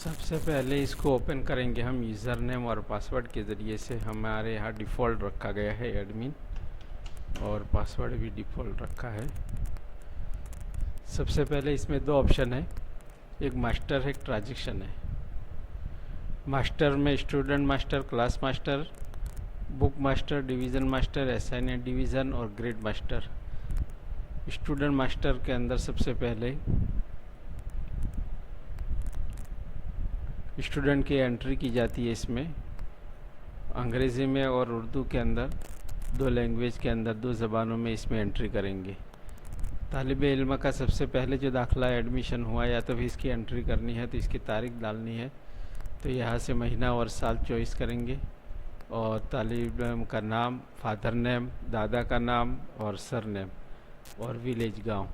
सबसे पहले इसको ओपन करेंगे हम यूज़र नेम और पासवर्ड के ज़रिए से। हमारे यहाँ डिफ़ॉल्ट रखा गया है एडमिन, और पासवर्ड भी डिफ़ॉल्ट रखा है। सबसे पहले इसमें दो ऑप्शन है, एक मास्टर है, एक ट्रांजैक्शन है। मास्टर में student master, class master, book master, division master, assignment division और ग्रेड मास्टर। स्टूडेंट मास्टर के अंदर सबसे पहले स्टूडेंट की एंट्री की जाती है। इसमें अंग्रेज़ी में और उर्दू के अंदर, दो लैंग्वेज के अंदर, दो ज़बानों में इसमें एंट्री करेंगे। तालिब इल्म का सबसे पहले जो दाखिला एडमिशन हुआ, या तो भी इसकी एंट्री करनी है तो इसकी तारीख डालनी है, तो यहाँ से महीना और साल चॉइस करेंगे, और तालिब इल्म का नाम, फादर नेम, दादा का नाम और सर नेम और विलेज गांव।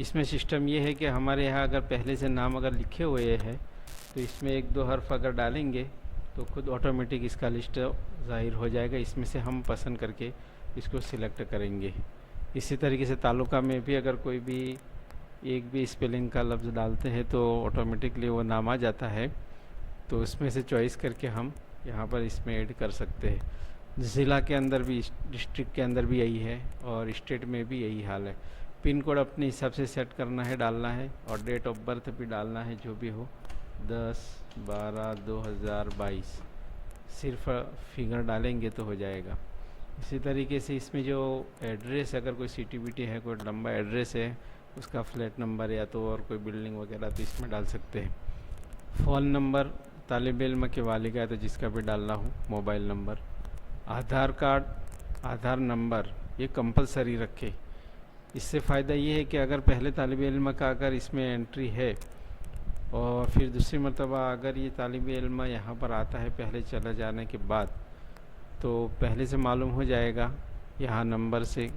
इसमें सिस्टम ये है कि हमारे यहाँ अगर पहले से नाम अगर लिखे हुए हैं तो इसमें एक दो हर्फ अगर डालेंगे तो खुद ऑटोमेटिक इसका लिस्ट ज़ाहिर हो जाएगा। इसमें से हम पसंद करके इसको सिलेक्ट करेंगे। इसी तरीके से तालुका में भी अगर कोई भी एक भी स्पेलिंग का लफ्ज़ डालते हैं तो ऑटोमेटिकली वो नाम आ जाता है, तो उसमें से चॉइस करके हम यहाँ पर इसमें ऐड कर सकते हैं। ज़िला के अंदर भी, डिस्ट्रिक्ट के अंदर भी यही है, और स्टेट में भी यही हाल है। पिन कोड अपने हिसाब से सेट करना है, डालना है, और डेट ऑफ बर्थ भी डालना है, जो भी हो, 10/12/2022 सिर्फ फिगर डालेंगे तो हो जाएगा। इसी तरीके से इसमें जो एड्रेस, अगर कोई सिटी है, कोई लंबा एड्रेस है, उसका फ्लैट नंबर या तो और कोई बिल्डिंग वगैरह, तो इसमें डाल सकते हैं। फ़ोन नंबर तालिब इल्म के वाली का है तो जिसका भी डालना हो, मोबाइल नंबर, आधार कार्ड, आधार नंबर, ये कंपलसरी रखे। इससे फ़ायदा ये है कि अगर पहले तालिब इल्म का अगर इसमें एंट्री है और फिर दूसरी मरतबा अगर ये तालिब इल्म यहाँ पर आता है पहले चला जाने के बाद, तो पहले से मालूम हो जाएगा यहाँ नंबर से,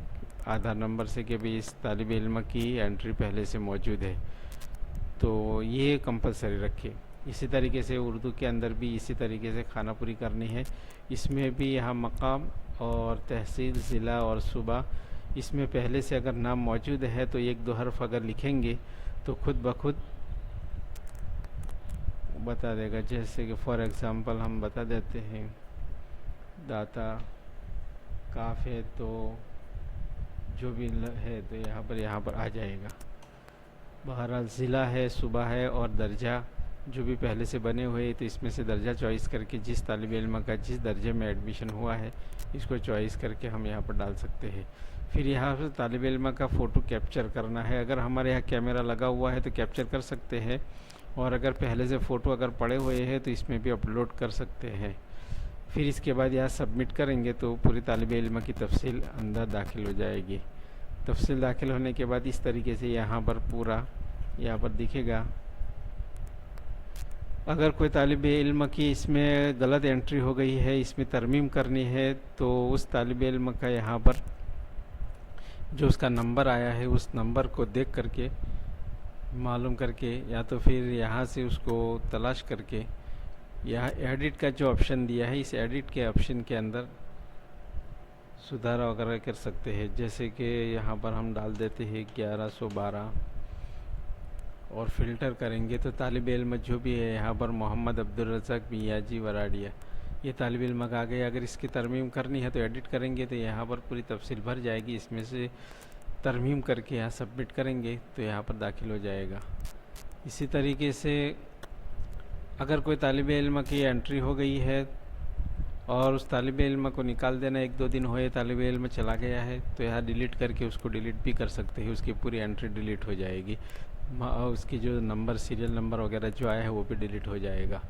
आधार नंबर से, कि भी इस तालिब इल्म की एंट्री पहले से मौजूद है, तो ये कंपलसरी रखिए। इसी तरीके से उर्दू के अंदर भी इसी तरीके से खाना पूरी करनी है। इसमें भी यहाँ मकाम और तहसील, ज़िला और सूबा, इसमें पहले से अगर नाम मौजूद है तो एक दो हर्फ अगर लिखेंगे तो खुद ब खुद बता देगा। जैसे कि फॉर एग्ज़ाम्पल हम बता देते हैं, दाता काफ है तो जो भी है तो यहाँ पर आ जाएगा। बहरहाल ज़िला है, सूबा है, और दर्जा जो भी पहले से बने हुए हैं, तो इसमें से दर्जा चॉइस करके जिस तालिब इल्म का जिस दर्जे में एडमिशन हुआ है इसको चॉइस करके हम यहाँ पर डाल सकते हैं। फिर यहाँ पर तालिब इल्म का फ़ोटो कैप्चर करना है। अगर हमारे यहाँ कैमरा लगा हुआ है तो कैप्चर कर सकते हैं, और अगर पहले से फ़ोटो अगर पड़े हुए हैं तो इसमें भी अपलोड कर सकते हैं। फिर इसके बाद यहाँ सबमिट करेंगे तो पूरी तालिब इल्म की तफसील अंदर दाखिल हो जाएगी। तफसील दाखिल होने के बाद इस तरीके से यहाँ पर पूरा यहाँ पर दिखेगा। अगर कोई तालिब इल्म की इसमें गलत एंट्री हो गई है, इसमें तरमीम करनी है, तो उस तालिब इल्म का यहाँ पर जो उसका नंबर आया है उस नंबर को देख करके मालूम करके, या तो फिर यहाँ से उसको तलाश करके, यहाँ एडिट का जो ऑप्शन दिया है, इस एडिट के ऑप्शन के अंदर सुधार वगैरह कर सकते हैं। जैसे कि यहाँ पर हम डाल देते हैं 1112, और फ़िल्टर करेंगे तो तालिब इल्म जो भी है यहाँ पर मोहम्मद अब्दुल रज़ाक मियाजी वराडिया, ये तालिब इल्म आ गए। अगर इसकी तरमीम करनी है तो एडिट करेंगे तो यहाँ पर पूरी तफसील भर जाएगी। इसमें से तरमीम करके यहाँ सबमिट करेंगे तो यहाँ पर दाखिल हो जाएगा। इसी तरीके से अगर कोई तालिब इल्म की एंट्री हो गई है और उस तालिब इल्म को निकाल देना, एक दो दिन हुए तालिब इल्म चला गया है, तो यहाँ डिलीट करके उसको डिलीट भी कर सकते हैं। उसकी पूरी एंट्री डिलीट हो जाएगी, उसकी जो नंबर, सीरियल नंबर वगैरह जो आया है वो भी डिलीट हो जाएगा।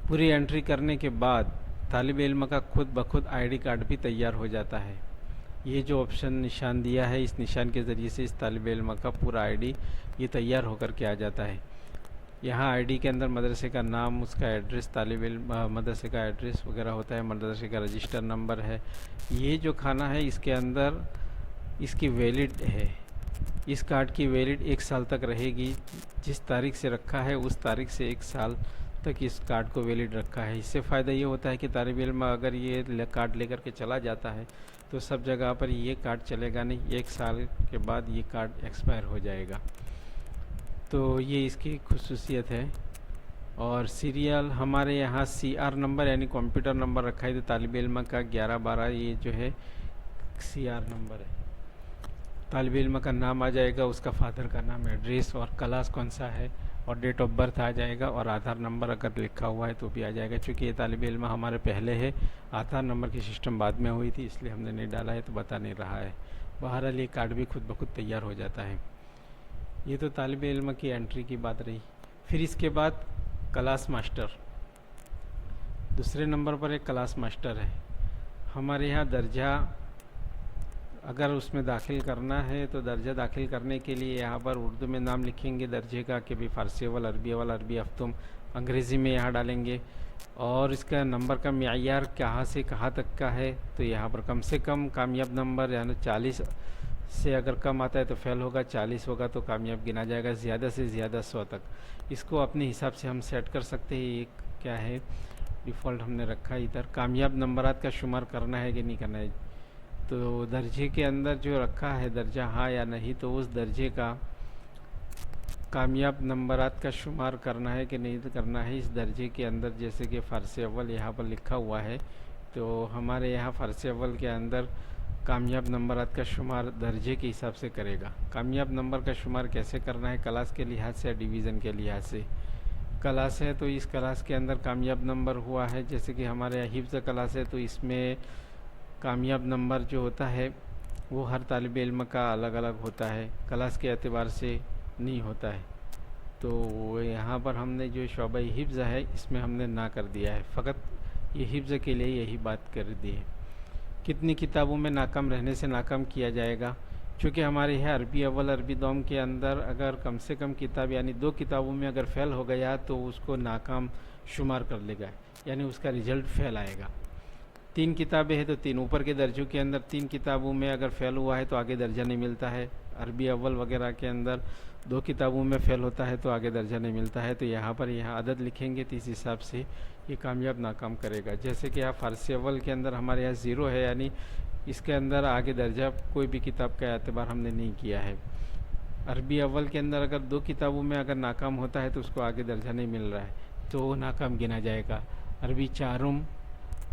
पूरी एंट्री करने के बाद तालिब इल्म का खुद ब खुद आईडी कार्ड भी तैयार हो जाता है। ये जो ऑप्शन निशान दिया है, इस निशान के ज़रिए से इस तालिब इल्म का पूरा आईडी ये तैयार होकर के आ जाता है। यहाँ आईडी के अंदर मदरसे का नाम, उसका एड्रेस, तालिब इल्म मदरसे का एड्रेस वगैरह होता है, मदरसे का रजिस्टर नंबर है। ये जो खाना है इसके अंदर इसकी वैलिड है, इस कार्ड की वैलिड 1 साल तक रहेगी। जिस तारीख से रखा है उस तारीख से 1 साल तक इस कार्ड को वैलिड रखा है। इससे फ़ायदा ये होता है कि तालिब इल्म अगर ये कार्ड लेकर के चला जाता है तो सब जगह पर ये कार्ड चलेगा नहीं, 1 साल के बाद ये कार्ड एक्सपायर हो जाएगा। तो ये इसकी खुसूसियत है। और सीरियल हमारे यहाँ CR नंबर यानी कंप्यूटर नंबर रखा है, तो तालिब इल्म का 11-12 ये जो है CR नंबर है। तालिब इल्म का नाम आ जाएगा, उसका फादर का नाम, एड्रेस और क्लास कौन सा है, और डेट ऑफ बर्थ आ जाएगा, और आधार नंबर अगर लिखा हुआ है तो भी आ जाएगा। चूँकि ये तालिब इल्म हमारे पहले है, आधार नंबर की सिस्टम बाद में हुई थी, इसलिए हमने नहीं डाला है, तो बता नहीं रहा है। बहरहाल ये कार्ड भी खुद ब खुद तैयार हो जाता है। ये तो तालिब इल्म की एंट्री की बात रही। फिर इसके बाद क्लास मास्टर, दूसरे नंबर पर एक क्लास मास्टर है। हमारे यहाँ दर्जा अगर उसमें दाखिल करना है तो दर्जा दाखिल करने के लिए यहाँ पर उर्दू में नाम लिखेंगे दर्जे का कि भाई फ़ारसी अव्वल, अरबी अव्वल, अरबी अफ्तुम, अंग्रेज़ी में यहाँ डालेंगे। और इसका नंबर का मियार कहाँ से कहाँ तक का है, तो यहाँ पर कम से कम कामयाब नंबर यानी 40 से अगर कम आता है तो फेल होगा, 40 होगा तो कामयाब गिना जाएगा, ज़्यादा से ज़्यादा 100 तक। इसको अपने हिसाब से हम सेट कर सकते हैं। ये क्या है, डिफ़ॉल्ट हमने रखा है इधर। कामयाब नंबरात का शुमार करना है कि नहीं करना है, तो दर्जे के अंदर जो रखा है दर्जा हाँ या नहीं, तो उस दर्जे का कामयाब नंबरात का शुमार करना है कि नहीं करना है इस दर्जे के अंदर। जैसे कि फ़ारसी अव्वल यहाँ पर लिखा हुआ है, तो हमारे यहाँ फ़ारसी अव्वल के अंदर कामयाब नंबरात का शुमार दर्जे के हिसाब से करेगा। कामयाब नंबर का शुमार कैसे करना है, क्लास के लिहाज से या डिवीज़न के लिहाज से। क्लास है तो इस क्लास के अंदर कामयाब नंबर हुआ है, जैसे कि हमारे यहाँ हिफ्ज़ क्लास है, तो इसमें कामयाब नंबर जो होता है वो हर तालिब इल्म का अलग अलग होता है, क्लास के एतबार से नहीं होता है। तो यहाँ पर हमने जो शोबा हिफ्ज़ है इसमें हमने ना कर दिया है, फ़कत ये हिफ्ज़ के लिए यही बात कर दी है। कितनी किताबों में नाकाम रहने से नाकाम किया जाएगा, चूँकि हमारे यहाँ अरबी अव्वल, अरबी दोम के अंदर अगर कम से कम किताब यानी 2 किताबों में अगर फ़ेल हो गया तो उसको नाकाम शुमार कर लेगा, यानी उसका रिज़ल्ट फ़ेल आएगा। 3 किताबें हैं तो 3 ऊपर के दर्जों के अंदर 3 किताबों में अगर फ़ेल हुआ है तो आगे दर्जा नहीं मिलता है। अरबी अव्वल वगैरह के अंदर 2 किताबों में फ़ेल होता है तो आगे दर्जा नहीं मिलता है। तो यहाँ पर अदद लिखेंगे तो इस हिसाब से ये कामयाब नाकाम करेगा। जैसे कि यहाँ फ़ारसी अव्वल के अंदर हमारे यहाँ 0 है, यानी इसके अंदर आगे दर्जा कोई भी किताब का एतबार हमने नहीं किया है। अरबी अव्वल के अंदर अगर 2 किताबों में अगर नाकाम होता है तो उसको आगे दर्जा नहीं मिल रहा है, तो वो नाकाम गिना जाएगा। अरबी चारुम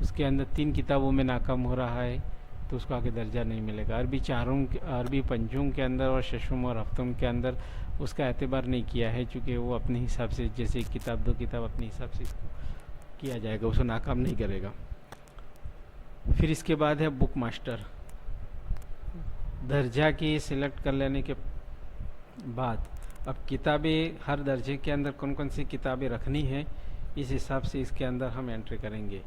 उसके अंदर 3 किताबों में नाकाम हो रहा है तो उसको आगे दर्जा नहीं मिलेगा। अरबी चारुम, अरबी पंजुम के अंदर और शशुम और हफ्तुम के अंदर उसका एतबार नहीं किया है, चूँकि वो अपने हिसाब से जैसे किताब 2 किताब अपने हिसाब से इसको किया जाएगा, उसको नाकाम नहीं करेगा। फिर इसके बाद है बुक मास्टर। दर्जा की सिलेक्ट कर लेने के बाद अब किताबें हर दर्जे के अंदर कौन कौन सी किताबें रखनी है इस हिसाब से इसके अंदर हम एंट्री करेंगे।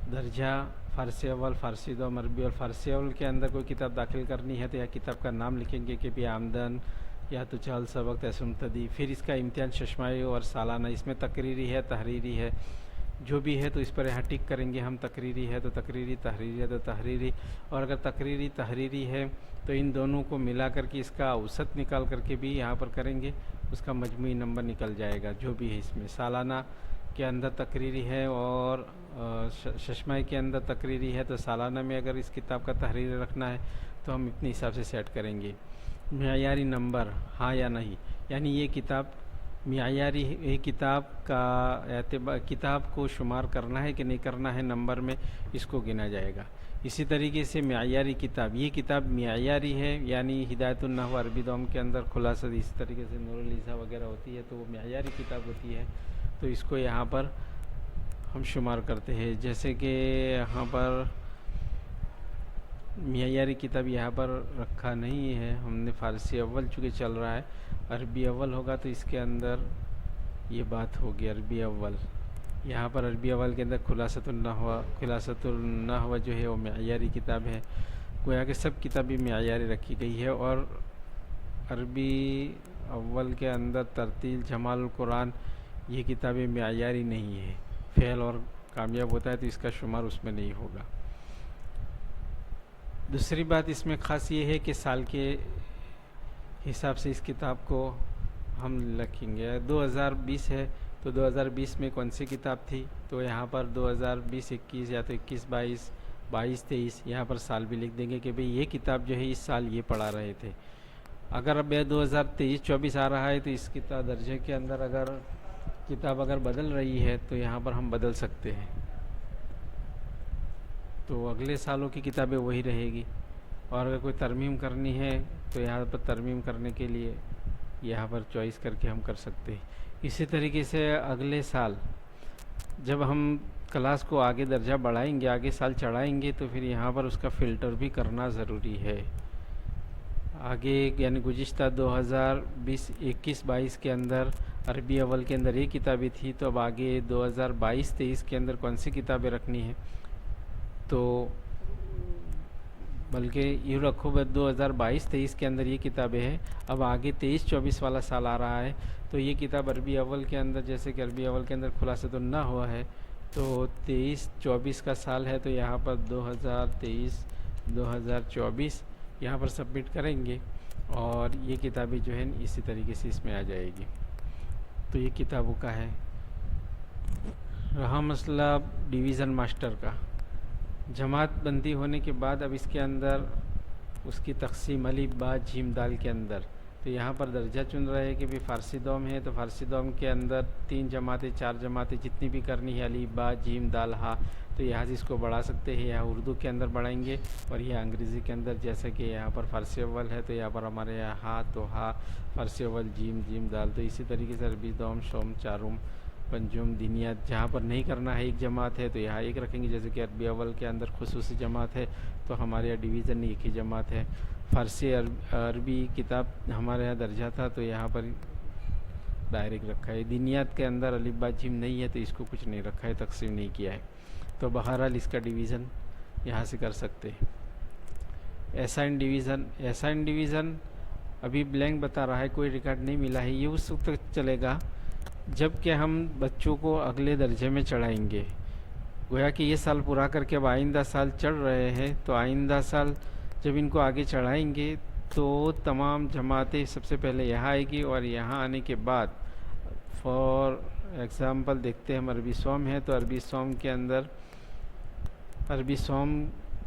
दर्जा फ़ारसी अव्वल, फ़ारसी दोम, अरबी और फ़ारसी अव्वल के अंदर कोई किताब दाखिल करनी है तो यह किताब का नाम लिखेंगे कि भी आमदन या तो चहल सबक तसुमतदी। फिर इसका इम्तिहान शशमाई और सालाना, इसमें तकरीरी है, तहरीरी है, जो भी है तो इस पर यहाँ टिक करेंगे हम। तकरीरी है तो तकरीरी, तहरीरी है तो तहरीरी। और अगर तकरीरी तहरीरी है तो इन दोनों को मिला करके इसका औसत निकाल करके भी यहाँ पर करेंगे, उसका मजमूई नंबर निकल जाएगा जो भी है। इसमें सालाना के अंदर तकरीरी है और शशमाई के अंदर तकरीरी है, तो सालाना में अगर इस किताब का तहरीर रखना है तो हम इतने हिसाब से सेट करेंगे। मियारी नंबर हाँ या नहीं, यानी ये किताब मियारी है, किताब का किताब को शुमार करना है कि नहीं करना है नंबर में, इसको गिना जाएगा। इसी तरीके से मियारी किताब, ये किताब मियारी है, यानी हिदायतुन नहव अरबी दोम के अंदर खुलासा इस तरीके से नूरुल इज़ा वगैरह होती है, तो वो मियारी किताब होती है, तो इसको यहाँ पर हम शुमार करते हैं। जैसे कि यहाँ पर मियारी किताब यहाँ पर रखा नहीं है हमने, फ़ारसी अव्वल चूँकि चल रहा है, अरबी अव्वल होगा तो इसके अंदर ये बात होगी अरबी अव्वल। यहाँ पर अरबी अव्वल के अंदर खुलासतुन नहव जो है वो मियारी किताब है। गोया कि सब किताबें मियारी रखी गई है। और अरबी अव्वल के अंदर तरतील, जमाल कुरान, ये किताबें मियारी नहीं है, फ़ेल और कामयाब होता है तो इसका शुमार उसमें नहीं होगा। दूसरी बात इसमें ख़ास ये है कि साल के हिसाब से इस किताब को हम लिखेंगे। 2020 है तो 2020 में कौन सी किताब थी, तो यहाँ पर 2020-21 या तो 21-22, 22-23 यहाँ पर साल भी लिख देंगे कि भाई ये किताब जो है इस साल ये पढ़ा रहे थे। अगर अब यह 2023-24 आ रहा है तो इस किताब दर्जे के अंदर अगर किताब अगर बदल रही है तो यहाँ पर हम बदल सकते हैं। तो अगले सालों की किताबें वही रहेगी, और अगर कोई तरमीम करनी है तो यहाँ पर तरमीम करने के लिए यहाँ पर चॉइस करके हम कर सकते हैं। इसी तरीके से अगले साल जब हम क्लास को आगे दर्जा बढ़ाएंगे, आगे साल चढ़ाएंगे, तो फिर यहाँ पर उसका फ़िल्टर भी करना ज़रूरी है। आगे यानी गुज़िश्ता 2020-21-22 के अंदर अरबी अव्वल के अंदर ये किताबें थी, तो अब आगे 2022-23 के अंदर कौन सी किताबें रखनी है, तो बल्कि यूँ रखो 2022-23 के अंदर ये किताबें हैं। अब आगे 23-24 वाला साल आ रहा है, तो ये किताब अरबी अव्वल के अंदर, जैसे कि अरबी अव्वल के अंदर खुलासा तो ना हुआ है, तो 23-24 का साल है, तो यहाँ पर 2023-2024 यहाँ पर सबमिट करेंगे और ये किताबें जो है इसी तरीके से इसमें आ जाएगी। तो ये किताबों का है। रहा मसला डिवीज़न मास्टर का, जमात बंदी होने के बाद अब इसके अंदर उसकी तकसीम अलिफ बा जीम दाल के अंदर, तो यहाँ पर दर्जा चुन रहे हैं कि भी फ़ारसी दौम है, तो फ़ारसी दौम के अंदर 3 जमातें 4 जमातें जितनी भी करनी है, अलिफ बा जीम दाल हा, तो यहाँ से इसको बढ़ा सकते हैं। यहाँ उर्दू के अंदर बढ़ाएंगे और यह अंग्रेज़ी के अंदर, जैसे कि यहाँ पर फ़ारसी अव्वल है तो यहाँ पर हमारे यहाँ हा, तो हा फ़ारसी अव्वल, जीम जीम दाल। तो इसी तरीके से अरबी दौम शोम चारुम पंजुम दिनियात, जहाँ पर नहीं करना है एक जमात है तो यहाँ एक रखेंगे, जैसे कि अरबी अव्वल के अंदर खुसूसी जमात है तो हमारे यहाँ डिवीज़न एक ही जमात है। फ़ारसी अरबी किताब हमारे यहाँ दर्जा था तो यहाँ पर डायरेक्ट रखा है। दिनियात के अंदर अलिफ बा जीम नहीं है तो इसको कुछ नहीं रखा है, तकसीम नहीं किया है, तो बहरहाल इसका डिवीज़न यहाँ से कर सकते हैं। एसाइन डिवीज़न अभी ब्लैंक बता रहा है, कोई रिकॉर्ड नहीं मिला है। ये उस वक्त तक चलेगा जब कि हम बच्चों को अगले दर्जे में चढ़ाएंगे। गोया कि ये साल पूरा करके अब आइंदा साल चढ़ रहे हैं, तो आइंदा साल जब इनको आगे चढ़ाएंगे तो तमाम जमातें सबसे पहले यहाँ आएगी, और यहाँ आने के बाद फॉर एग्ज़ाम्पल देखते हैं हम अरबी सोम है, तो अरबी सोम के अंदर अरबी सोम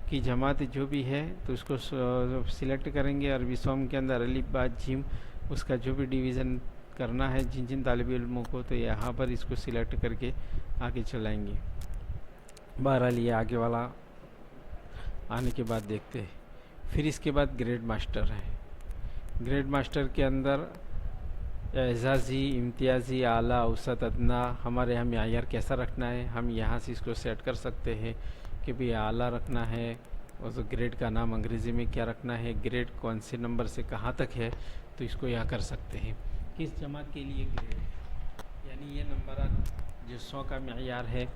की जमात जो भी है तो उसको सिलेक्ट करेंगे। अरबी सोम के अंदर अलिफ बा जीम, उसका जो भी डिवीज़न करना है जिन जिन तालिब इल्मों को, तो यहाँ पर इसको सिलेक्ट करके आगे चलाएंगे। बहरहाल ये आगे वाला आने के बाद देखते हैं। फिर इसके बाद ग्रेड मास्टर है। ग्रेड मास्टर के अंदर एजाज़ी, इम्तियाज़ी, आला, औसत, अदना, हमारे यहाँ मायार कैसा रखना है, हम यहाँ से इसको सेट कर सकते हैं कि भाई आला रखना है, और तो ग्रेड का नाम अंग्रेज़ी में क्या रखना है, ग्रेड कौन से नंबर से कहाँ तक है, तो इसको यहाँ कर सकते हैं। किस जमात के लिए ग्रेड है, यानी ये नंबर जो 100 का मायार है,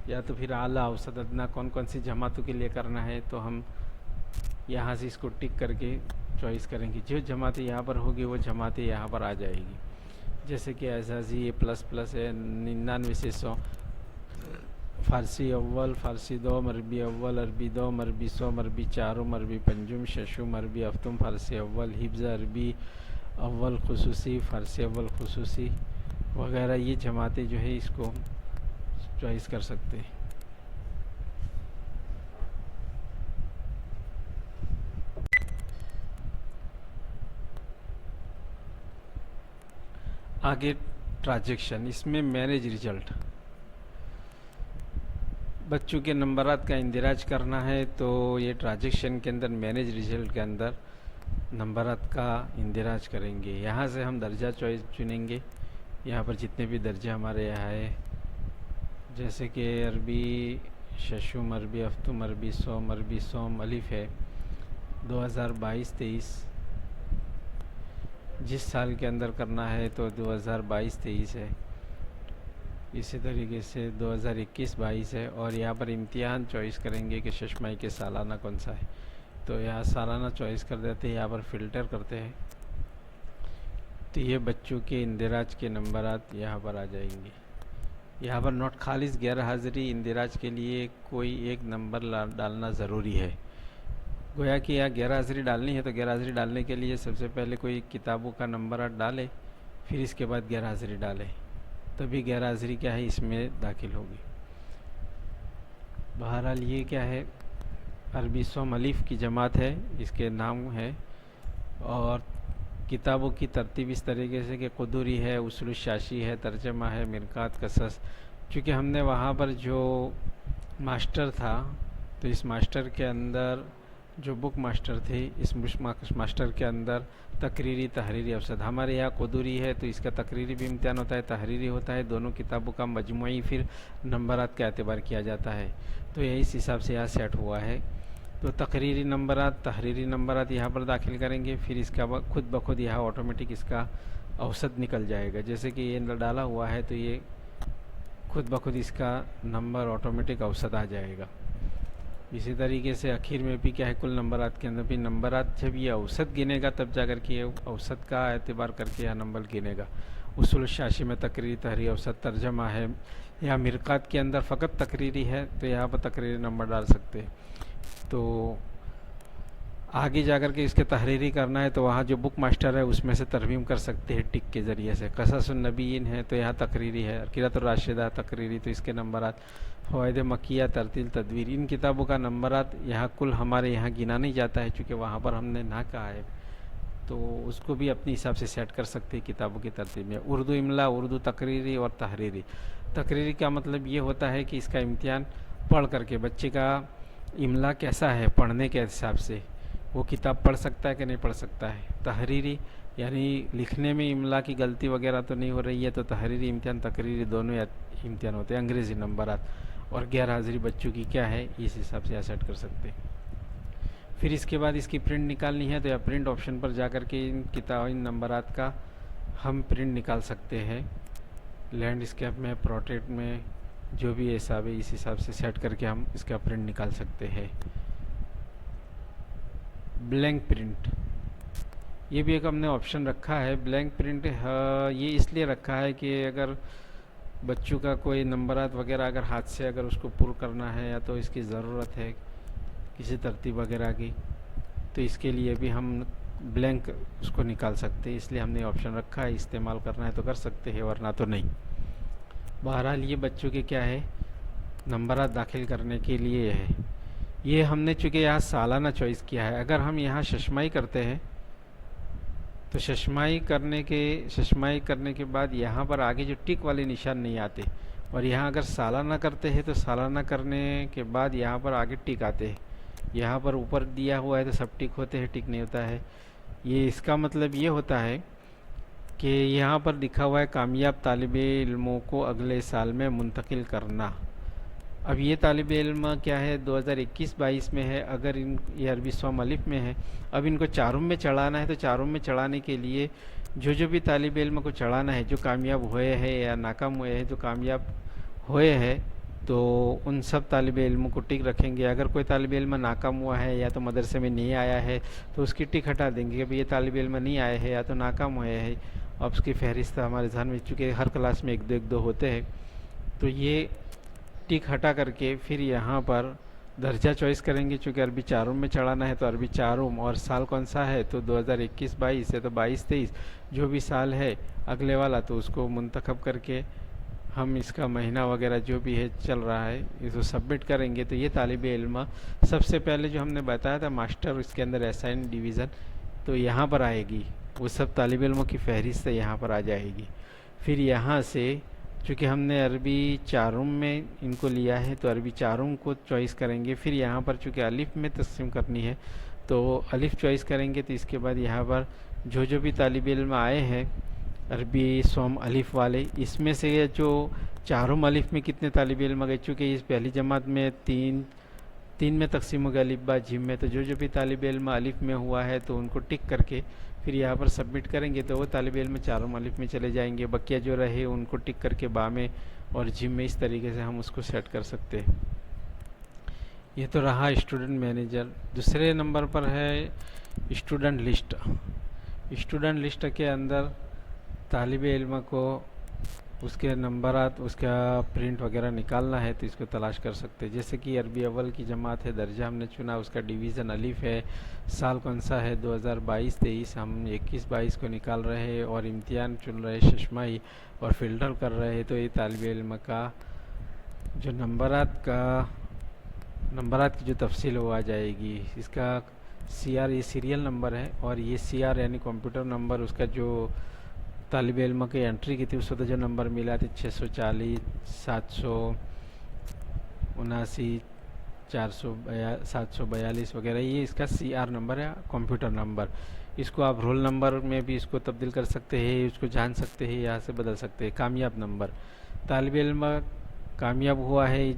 या तो फिर आला, औसत, अदना कौन कौन सी जमातों के लिए करना है, तो हम यहाँ से इसको टिक करके चॉइस करेंगे। जो जमातें यहाँ पर होगी वो जमातें यहाँ पर आ जाएगी, जैसे कि एजाज़ी प्लस है 99 से 100, फ़ारसी अव्वल, फ़ारसी दोम, अरबी अव्वल, अरबी दोम, अरबी सोम, अरबी चारुम, अरबी पंजुम, शशुम, अरबी अफ्तुम, फ़ारसी अव्वल, हिफ्ज़ अरबी अव्वल खुसूसी, फ़ारसी अव्वल खुसूसी वगैरह, ये जमातें जो है इसको चॉइस कर सकते हैं। आगे ट्रांजैक्शन, इसमें मैनेज रिजल्ट, बच्चों के नंबरात का इंदिराज करना है, तो ये ट्रांजैक्शन के अंदर मैनेज रिजल्ट के अंदर नंबरात का इंदिराज करेंगे। यहाँ से हम दर्जा चॉइस चुनेंगे। यहाँ पर जितने भी दर्जे हमारे यहाँ है, जैसे कि अरबी शशुम, अरबी अफ्तुम, अरबी सोम अलिफ है, 2022-23 जिस साल के अंदर करना है तो 2022-23 है। इसी तरीके से 2021-22 है, और यहाँ पर इम्तिहान चॉइस करेंगे कि शशमाई के सालाना कौन सा है, तो यहाँ सालाना चॉइस कर देते हैं। यहाँ पर फ़िल्टर करते हैं तो ये बच्चों के इंदिराज के नंबरात यहाँ पर आ जाएंगे। यहाँ पर नोट खालिस गैर हाज़िरी इंदिराज के लिए कोई एक नंबर डालना ज़रूरी है। गोया कि यहाँ गैर हाज़िरी डालनी है तो गैर हाज़िरी डालने के लिए सबसे पहले कोई किताबों का नंबर डालें, फिर इसके बाद गैर हाज़िरी डालें, तभी गैर हाज़िरी क्या है इसमें दाखिल होगी। बहरहाल ये क्या है, अरबी सोम अलिफ की जमात है, इसके नाम है और किताबों की तरतीब इस तरीके से कि कुदूरी है, उसूल शाशी है, तर्जमा है, मिरकात, कसस। चूँकि हमने वहाँ पर जो मास्टर था, तो इस मास्टर के अंदर जो बुक मास्टर थे, इस मास्टर के अंदर तकरीरी तहरीरी अवसद, हमारे यहाँ कुदूरी है तो इसका तकरीरी भी इम्तिहान होता है, तहरीरी होता है, दोनों किताबों का मजमुई फिर नंबरात का एतबार किया जाता है। तो यही इस हिसाब से यहाँ सेट हुआ है। तो तकरीरी नंबरात, तहरीरी नंबरात यहाँ पर दाखिल करेंगे, फिर इसका खुद ब खुद यहाँ ऑटोमेटिक इसका औसत निकल जाएगा। जैसे कि ये डाला हुआ है तो ये खुद ब खुद इसका नंबर ऑटोमेटिक औसत आ जाएगा। इसी तरीके से आखिर में भी क्या है, कुल नंबरात के अंदर भी नंबरात जब ये औसत गिनेगा तब जा कर के औसत का एतबार करके यह नंबर गिनेगा। उसूल शाशी में तकरीरी तहरीरी औसत तर्जमा है, या मिरकात के अंदर फ़कत तकरीरी है तो यहाँ पर तकरीरी नंबर डाल सकते हैं। तो आगे जाकर के इसके तहरीरी करना है तो वहाँ जो बुक मास्टर है उसमें से तरमीम कर सकते हैं टिक के ज़रिए से। कससुन नबीयीन है तो यहाँ तकरीरी है, क़िरातुर राशिदा तकरीरी, तो इसके नंबरात। फ़वाइद मक्किया, तरतील, तदवीर, इन किताबों का नंबरात यहाँ कुल हमारे यहाँ गिना नहीं जाता है, चूँकि वहाँ पर हमने ना कहा है, तो उसको भी अपने हिसाब से सेट कर सकते हैं किताबों की तरतीब में। उर्दू इमला, उर्दू तकरीरी और तहरीरी। तकरीरी का मतलब ये होता है कि इसका इम्तिहान पढ़ करके बच्चे का इमला कैसा है पढ़ने के हिसाब से वो किताब पढ़ सकता है कि नहीं पढ़ सकता है। तहरीरी यानी लिखने में इमला की गलती वगैरह तो नहीं हो रही है, तो तहरीरी इम्तिहान, तकरीरी दोनों इम्तिहान होते हैं। अंग्रेज़ी नंबरात और गैर हाजिरी बच्चों की क्या है, इस हिसाब से सेट कर सकते हैं। फिर इसके बाद इसकी प्रिंट निकालनी है तो या प्रिंट ऑप्शन पर जा कर के इन नंबरात का हम प्रिंट निकाल सकते हैं। लैंडस्केप में, पोर्ट्रेट में, जो भी हिसाब है इस हिसाब से सेट करके हम इसका प्रिंट निकाल सकते हैं। ब्लैंक प्रिंट, ये भी एक हमने ऑप्शन रखा है। ब्लैंक प्रिंट ये इसलिए रखा है कि अगर बच्चों का कोई नंबरात वगैरह अगर हाथ से अगर उसको पुर करना है या तो इसकी ज़रूरत है किसी तरतीब वगैरह की, तो इसके लिए भी हम ब्लैंक उसको निकाल सकते हैं, इसलिए हमने ऑप्शन रखा है। इस्तेमाल करना है तो कर सकते हैं वरना तो नहीं। बहरहाल ये बच्चों के क्या है, नंबरात दाखिल करने के लिए है। ये हमने चूँकि यहाँ सालाना चॉइस किया है। अगर हम यहाँ शशमाई करते हैं तो शशमाई करने के बाद यहाँ पर आगे जो टिक वाले निशान नहीं आते, और यहाँ अगर सालाना करते हैं तो सालाना करने के बाद यहाँ पर आगे टिक आते हैं। यहाँ पर ऊपर दिया हुआ है तो सब टिक होते हैं, टिक नहीं होता है। ये इसका मतलब ये होता है कि यहाँ पर लिखा हुआ है कामयाब तालिबे इल्मों को अगले साल में मुंतकिल करना। अब ये तालिब इल्म क्या है 2021-22 में है, अगर ये अरबी सौम अलिफ में है, अब इनको चारुम में चढ़ाना है, तो चारुम में चढ़ाने के लिए जो भी तालिब इल्म को चढ़ाना है, जो कामयाब हुए हैं या नाकाम हुए हैं, जो कामयाब हुए हैं तो उन सब तालिब इल्म को टिक रखेंगे। अगर कोई तालिब इल्म नाकाम हुआ है या तो मदरसे में नहीं आया है तो उसकी टिक हटा देंगे कि भाई ये तालिब इल्म नहीं आए हैं या तो नाकाम हुए हैं। अब उसकी फहरिस्त हमारे ध्यान में, चूँकि हर क्लास में एक दो होते हैं, तो ये टिक हटा करके फिर यहाँ पर दर्जा चॉइस करेंगे। चूँकि अरबी चारुम में चढ़ाना है तो अरबी चारुम, और साल कौन सा है तो 2021-22 है तो 22-23 जो भी साल है अगले वाला, तो उसको मुंतखब करके हम इसका महीना वगैरह जो भी है चल रहा है इसको सबमिट करेंगे। तो ये तालिब इल्म सबसे पहले जो हमने बताया था मास्टर, इसके अंदर असाइन डिवीज़न, तो यहाँ पर आएगी, वो सब तालिब इल्मों की फहरिस्त यहाँ पर आ जाएगी। फिर यहाँ से चूँकि हमने अरबी चारुम में इनको लिया है तो अरबी चारुम को चॉइस करेंगे। फिर यहाँ पर चूँकि अलिफ में तकसीम करनी है तो अलिफ चॉइस करेंगे। तो इसके बाद यहाँ पर जो भी तालिब इल्म आए हैं अरबी सोम अलिफ वाले, इसमें से जो चारुम अलिफ में कितने तालिब इल्म गए, चूँकि इस पहली जमात में तीन में तकसीम हो गया अलिफ बा जिम में, तो जो भी तालिब इल्म अलिफ में हुआ है तो उनको टिक करके फिर यहाँ पर सबमिट करेंगे तो वो तालिब इल्म चारुम अलिफ में चले जाएंगे। बकिया जो रहे उनको टिक करके बा में और जिम में, इस तरीके से हम उसको सेट कर सकते हैं। ये तो रहा स्टूडेंट मैनेजर। दूसरे नंबर पर है स्टूडेंट लिस्ट। स्टूडेंट लिस्ट के अंदर तालिब इल्म को उसके नंबरात, उसका प्रिंट वगैरह निकालना है तो इसको तलाश कर सकते हैं। जैसे कि अरबी अव्वल की जमात है, दर्जा हमने चुना, उसका डिवीज़न अलिफ है, साल कौन सा है 2022-23, हम 21-22 को निकाल रहे हैं और इम्तिहान चुन रहे हैं शशमाई और फ़िल्टर कर रहे हैं। तो ये तालिब इल्म का जो नंबरात की जो तफसील वो आ जाएगी। इसका CR ये सीरियल नंबर है, और ये CR यानी कंप्यूटर नंबर, उसका जो तालिब इल्म की एंट्री की थी उस वक्त जो नंबर मिला थी 640 779 742 वगैरह, ये इसका CR नंबर है, कंप्यूटर नंबर। इसको आप रोल नंबर में भी इसको तब्दील कर सकते हैं, इसको जान सकते हैं, यहाँ से बदल सकते हैं। कामयाब नंबर, तालिब इल्म कामयाब हुआ है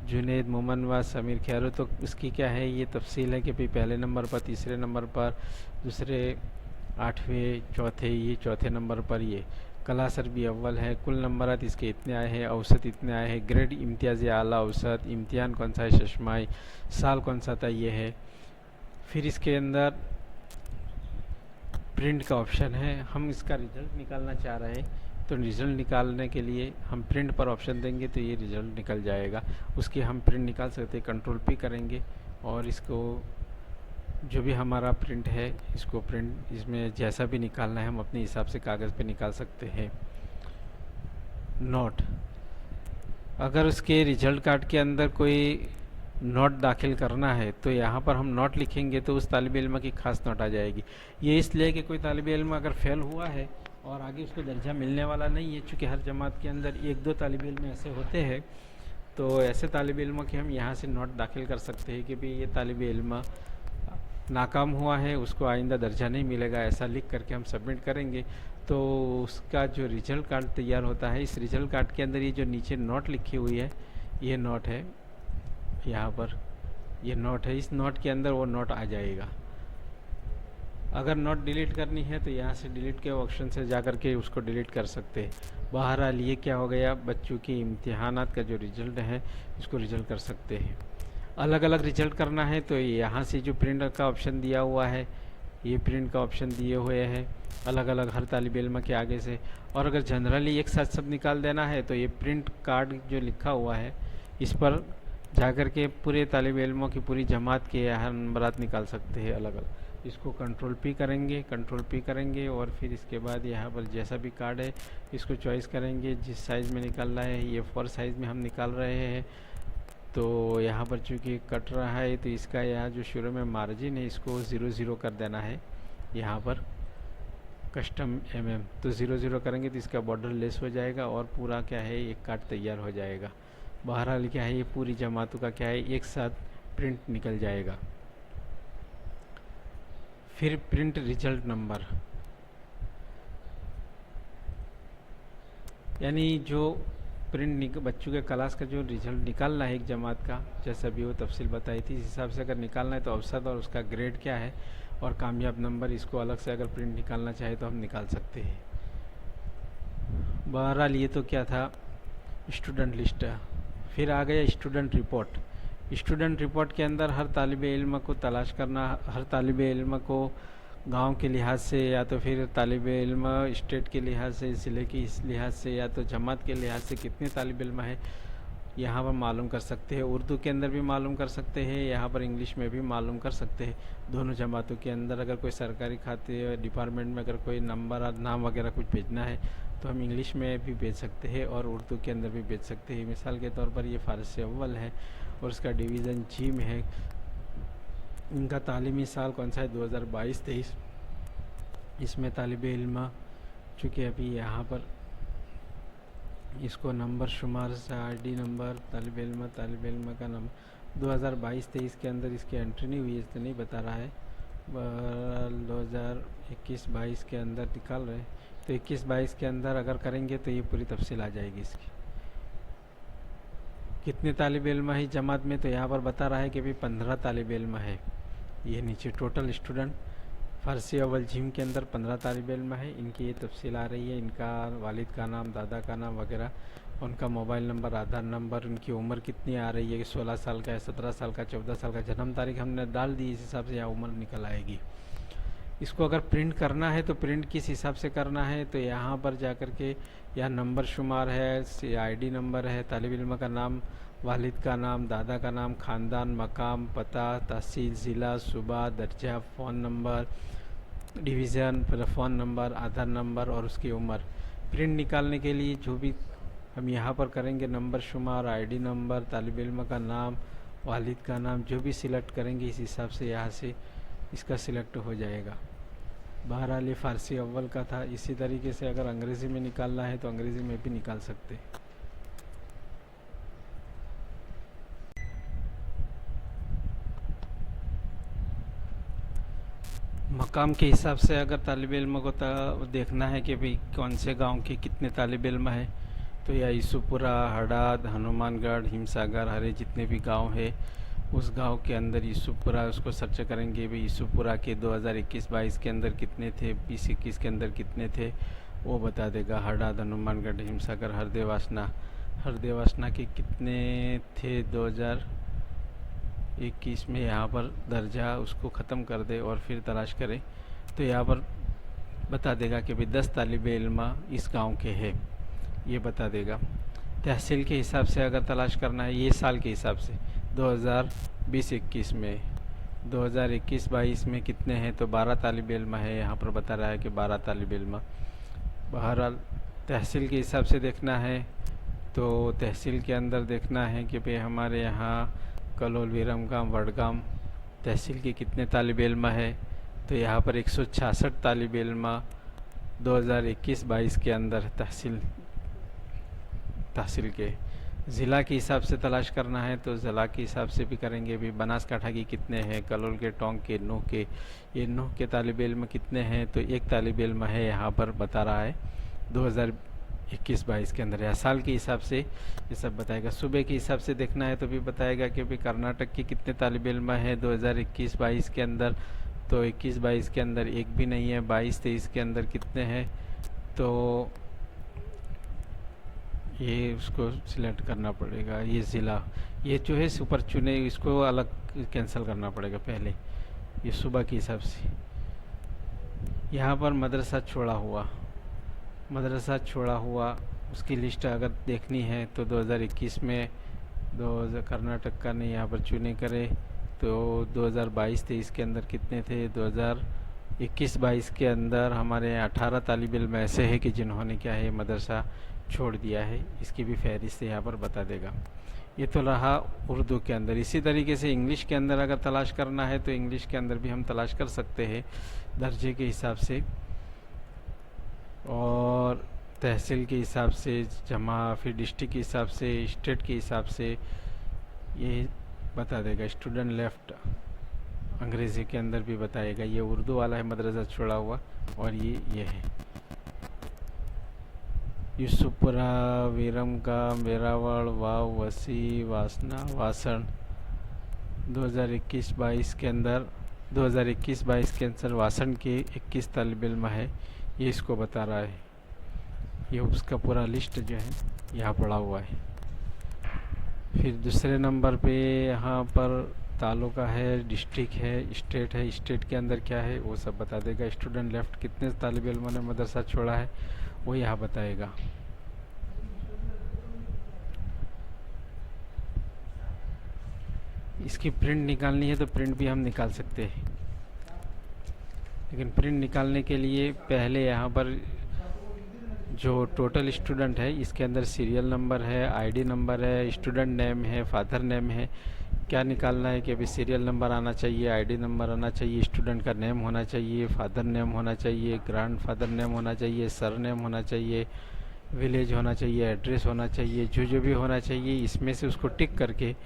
जुनैद मोमनवाज समीर खैरो, तो इसकी क्या है ये तफसील है कि भाई पहले नंबर पर, तीसरे नंबर पर, दूसरे, आठवें, चौथे, ये चौथे नंबर पर, ये क्लास अरबी अव्वल है, कुल नंबरात इसके इतने आए हैं, औसत इतने आए हैं, ग्रेड इम्तियाज़ आला औसत, इम्तिहान कौन सा है, शशमाई, साल कौन सा था, ये है। फिर इसके अंदर प्रिंट का ऑप्शन है, हम इसका रिज़ल्ट निकालना चाह रहे हैं, तो रिज़ल्ट निकालने के लिए हम प्रिंट पर ऑप्शन देंगे तो ये रिज़ल्ट निकल जाएगा। उसकी हम प्रिंट निकाल सकते हैं, कंट्रोल P करेंगे और इसको जो भी हमारा प्रिंट है, इसको प्रिंट इसमें जैसा भी निकालना है हम अपने हिसाब से कागज़ पे निकाल सकते हैं। नोट, अगर उसके रिज़ल्ट कार्ड के अंदर कोई नोट दाखिल करना है तो यहाँ पर हम नोट लिखेंगे तो उस तालिब इल्म की ख़ास नोट आ जाएगी। ये इसलिए कि कोई तालिब इल्म अगर फ़ेल हुआ है और आगे उसको दर्जा मिलने वाला नहीं है, चूँकि हर जमात के अंदर एक दो तालिब इल्म ऐसे होते हैं, तो ऐसे तालिब इल्म के हम यहाँ से नोट दाखिल कर सकते हैं कि भाई ये तालिब इल्म नाकाम हुआ है, उसको आइंदा दर्जा नहीं मिलेगा, ऐसा लिख करके हम सबमिट करेंगे तो उसका जो रिज़ल्ट कार्ड तैयार होता है, इस रिज़ल्ट कार्ड के अंदर ये जो नीचे नोट लिखी हुई है, ये नोट है, यहाँ पर ये नोट है, इस नोट के अंदर वो नोट आ जाएगा। अगर नोट डिलीट करनी है तो यहाँ से डिलीट के ऑप्शन से जा कर के उसको डिलीट कर सकते हैं। बहरहाल ये क्या हो गया, बच्चों के इम्तिहानात का जो रिज़ल्ट है इसको रिज़ल्ट कर सकते हैं। अलग अलग रिज़ल्ट करना है तो यहाँ से जो प्रिंट का ऑप्शन दिया हुआ है, ये प्रिंट का ऑप्शन दिए हुए हैं अलग अलग हर तालिब इल्म के आगे से। और अगर जनरली एक साथ सब निकाल देना है तो ये प्रिंट कार्ड जो लिखा हुआ है इस पर जाकर के पूरे तालिब इल्मों की पूरी जमात के हर नंबरात निकाल सकते हैं अलग अलग। इसको कंट्रोल P करेंगे और फिर इसके बाद यहाँ पर जैसा भी कार्ड है इसको चॉइस करेंगे, जिस साइज़ में निकालना है, ये 4 साइज़ में हम निकाल रहे हैं। तो यहाँ पर चूँकि कट रहा है तो इसका यहाँ जो शुरू में मार्जिन है इसको 0 कर देना है, यहाँ पर कस्टम तो 0 करेंगे तो इसका बॉर्डर लेस हो जाएगा और पूरा क्या है एक कार्ड तैयार हो जाएगा। बहरहाल क्या है ये पूरी जमातों का क्या है एक साथ प्रिंट निकल जाएगा। फिर प्रिंट रिजल्ट नंबर, यानी जो प्रिंट बच्चों के क्लास का जो रिज़ल्ट निकालना है एक जमात का, जैसा भी वो तफसील बताई थी, इस हिसाब से अगर निकालना है तो औसत और उसका ग्रेड क्या है और कामयाब नंबर, इसको अलग से अगर प्रिंट निकालना चाहे तो हम निकाल सकते हैं। बहरहाल ये तो क्या था स्टूडेंट लिस्ट। फिर आ गया स्टूडेंट रिपोर्ट। स्टूडेंट रिपोर्ट के अंदर हर तालिब इल्म को तलाश करना, हर तालिब इल्म को गांव के लिहाज से या तो फिर तालिब इल्म स्टेट के लिहाज से, ज़िले के इस लिहाज से या तो जमात के लिहाज से कितने तालिब इल्म है यहाँ पर मालूम कर सकते हैं। उर्दू के अंदर भी मालूम कर सकते हैं, यहाँ पर इंग्लिश में भी मालूम कर सकते हैं। दोनों जमातों के अंदर अगर कोई सरकारी खाते डिपार्टमेंट में अगर कोई नंबर नाम वगैरह कुछ भेजना है तो हम इंग्लिश में भी भेज सकते हैं और उर्दू के अंदर भी भेज सकते हैं। मिसाल के तौर पर ये फ़ारसी अव्वल है और उसका डिवीज़न जी में है। इनका तालीमी साल कौन सा है 2022-23। इसमें तालिब इल्म चूँकि अभी यहाँ पर इसको नंबर शुमार से ID नंबर तालिब इल्म का नंबर 2022-23 के अंदर इसकी एंट्री नहीं हुई है, इसलिए नहीं बता रहा है। 2021-22 के अंदर निकाल रहे हैं तो 21-22 के अंदर अगर करेंगे तो ये पूरी तफसील आ जाएगी इसकी। कितने तालिब इल्म है जमात में, तो यहाँ पर बता रहा है कि भाई 15 तालिब इल्म है। ये नीचे टोटल स्टूडेंट फ़ारसी अव्वल जिम के अंदर 15 तालिब इल्म है। इनकी ये तफसील आ रही है, इनका वालिद का नाम, दादा का नाम वगैरह, उनका मोबाइल नंबर, आधार नंबर, उनकी उम्र कितनी आ रही है कि 16 साल का है, 17 साल का, 14 साल का, जन्म तारीख हमने डाल दी, इस हिसाब से यहाँ उम्र निकल आएगी। इसको अगर प्रिंट करना है तो प्रिंट किस हिसाब से करना है, तो यहाँ पर जा कर के यहाँ नंबर शुमार है, ID नंबर है, तालिब इल्म का नाम, वालिद का नाम, दादा का नाम, ख़ानदान, मकाम, पता, तहसील, ज़िला, सूबा, दर्जा, फ़ोन नंबर, डिवीज़न, फिर फ़ोन नंबर, आधार नंबर और उसकी उम्र। प्रिंट निकालने के लिए जो भी हम यहाँ पर करेंगे नंबर शुमार, ID नंबर, तालिब इल्म का नाम, वालिद का नाम जो भी सिलेक्ट करेंगे इस हिसाब से यहाँ से इसका सिलेक्ट हो जाएगा। बहरहाल ये फ़ारसी अव्वल का था। इसी तरीके से अगर अंग्रेज़ी में निकालना है तो अंग्रेज़ी में भी निकाल सकते हैं। मकाम के हिसाब से अगर तालिब इल्म को देखना है कि भाई कौन से गांव के कितने तालिब इल्म है, तो या यूसुफपुरा, हड़ाद, हनुमानगढ़, हिमसागर, हरे जितने भी गांव है उस गांव के अंदर यूसुफपुरा उसको सर्च करेंगे। भाई यूसुफपुरा के 2021-22 के अंदर कितने थे, 20-21 के अंदर कितने थे वो बता देगा। हड़ाद, हनुमानगढ़, हिमसागर, हरदेवासना के कितने थे 2021 में, यहाँ पर दर्जा उसको ख़त्म कर दे और फिर तलाश करें तो यहाँ पर बता देगा कि भाई 10 तालिब इल्मा इस गांव के हैं, ये बता देगा। तहसील के हिसाब से अगर तलाश करना है, ये साल के हिसाब से 2020-21 में, 2021-22 में कितने हैं तो 12 तालिब इल्म है, यहाँ पर बता रहा है कि 12 तालिब इल्म। बहरहाल तहसील के हिसाब से देखना है तो तहसील के अंदर देखना है कि भाई हमारे यहाँ कलोल, विरमगाम, वडगाम तहसील के कितने तालिब इल्म है, तो यहाँ पर 166 तालिब इल्म 2021-22 के अंदर तहसील के। ज़िला के हिसाब से तलाश करना है तो ज़िला के हिसाब से भी करेंगे। भी बनासकाठा के कितने हैं, कलोल के, टोंक के, नूह के, ये नूह के तालिब इल्म कितने हैं तो एक तालिब इल्म है, यहाँ पर बता रहा है 2021-22 के अंदर। या साल के हिसाब से ये सब बताएगा। सूबे के हिसाब से देखना है तो भी बताएगा कि भाई कर्नाटक के कितने तालिब इल्म है 2021-22 के अंदर, तो 21-22 के अंदर एक भी नहीं है। 22-23 के अंदर कितने हैं तो ये उसको सिलेक्ट करना पड़ेगा। ये ज़िला, ये जो है ऊपर चुने इसको अलग कैंसिल करना पड़ेगा पहले, ये सुबह के हिसाब से। यहाँ पर मदरसा छोड़ा हुआ उसकी लिस्ट अगर देखनी है तो 2021 में 2000 कर्नाटक का नहीं यहाँ पर चुने करे तो 2022-23 के अंदर कितने थे। 2021-22 के अंदर हमारे 18 तालिब इल्म ऐसे हैं कि जिन्होंने क्या है मदरसा छोड़ दिया है, इसकी भी फहरिस्त यहाँ पर बता देगा। ये तो रहा उर्दू के अंदर। इसी तरीके से इंग्लिश के अंदर अगर तलाश करना है तो इंग्लिश के अंदर भी हम तलाश कर सकते हैं दर्जे के हिसाब से और तहसील के हिसाब से, जमा फिर डिस्ट्रिक्ट के हिसाब से, स्टेट के हिसाब से, ये बता देगा। स्टूडेंट लेफ्ट अंग्रेज़ी के अंदर भी बताएगा। ये उर्दू वाला है मदरसा छोड़ा हुआ और ये है यूसुफपुरा, विरमगाम, वेरावल, वाव, वसी, वासना, वासण 2021-22 के अंदर 2021-22 के अंदर वासण के 21 तालिब इल्म है, ये इसको बता रहा है। ये उसका पूरा लिस्ट जो है यहाँ पड़ा हुआ है। फिर दूसरे नंबर पे यहाँ पर तालुका है, डिस्ट्रिक्ट है, स्टेट है। स्टेट के अंदर क्या है वो सब बता देगा। स्टूडेंट लेफ्ट कितने तालिब इल्म ने मदरसा छोड़ा है वो यहाँ बताएगा। इसकी प्रिंट निकालनी है तो प्रिंट भी हम निकाल सकते हैं, लेकिन प्रिंट निकालने के लिए पहले यहाँ पर जो टोटल स्टूडेंट है इसके अंदर सीरियल नंबर है, आईडी नंबर है, स्टूडेंट नेम है, फादर नेम है। क्या निकालना है कि अभी सीरियल नंबर आना चाहिए, आईडी नंबर आना चाहिए, स्टूडेंट का नेम होना चाहिए, फादर नेम होना चाहिए, ग्रैंड फादर नेम होना चाहिए, सर नेम होना चाहिए, विलेज होना चाहिए, एड्रेस होना चाहिए, जो भी होना चाहिए इसमें से उसको टिक करके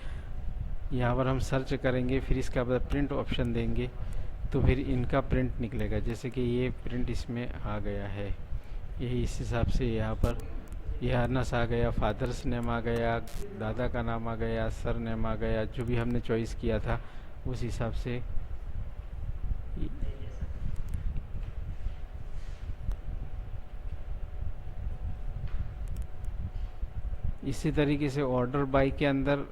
यहाँ पर हम सर्च करेंगे। फिर इसके बाद प्रिंट ऑप्शन देंगे तो फिर इनका प्रिंट निकलेगा। जैसे कि ये प्रिंट इसमें आ गया है, यही इस हिसाब से यहाँ पर यहानस आ गया, फादर्स नेम आ गया, दादा का नाम आ गया, सर नेम आ गया, जो भी हमने चॉइस किया था उस हिसाब से। इसी तरीके से ऑर्डर बाय के अंदर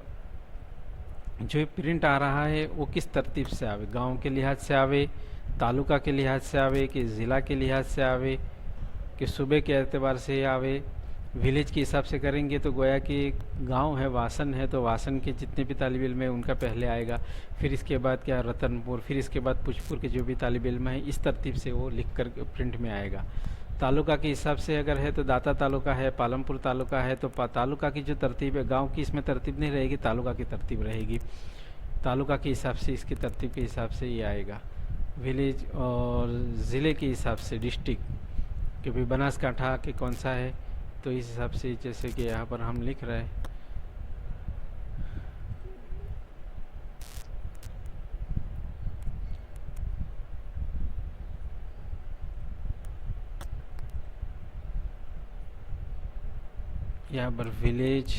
जो प्रिंट आ रहा है वो किस तरतीब से आवे, गांव के लिहाज से आवे, तालुका के लिहाज से आवे, कि ज़िला के लिहाज से आवे, कि सूबे के एतबार से आवे। विलेज के हिसाब से करेंगे तो गोया कि गांव है, वासन है, तो वासन के जितने भी तालिब इल्म है उनका पहले आएगा, फिर इसके बाद क्या रतनपुर, फिर इसके बाद पुछपुर के जो भी तालिब इल्म है, इस तरतीब से वो लिख कर प्रिंट में आएगा। तालुका के हिसाब से अगर है तो दाता तालुका है, पालमपुर तालुका है, तो तालुका की जो तरतीब है, गांव की इसमें तरतीब नहीं रहेगी, तालुका की तरतीब रहेगी। तालुका के हिसाब से, इसकी तरतीब के हिसाब से ये आएगा। विलेज और ज़िले के हिसाब से डिस्ट्रिक्ट, कि भाई बनासकांठा के कौन सा है, तो इस हिसाब से जैसे कि यहाँ पर हम लिख रहे हैं। यहाँ पर विलेज,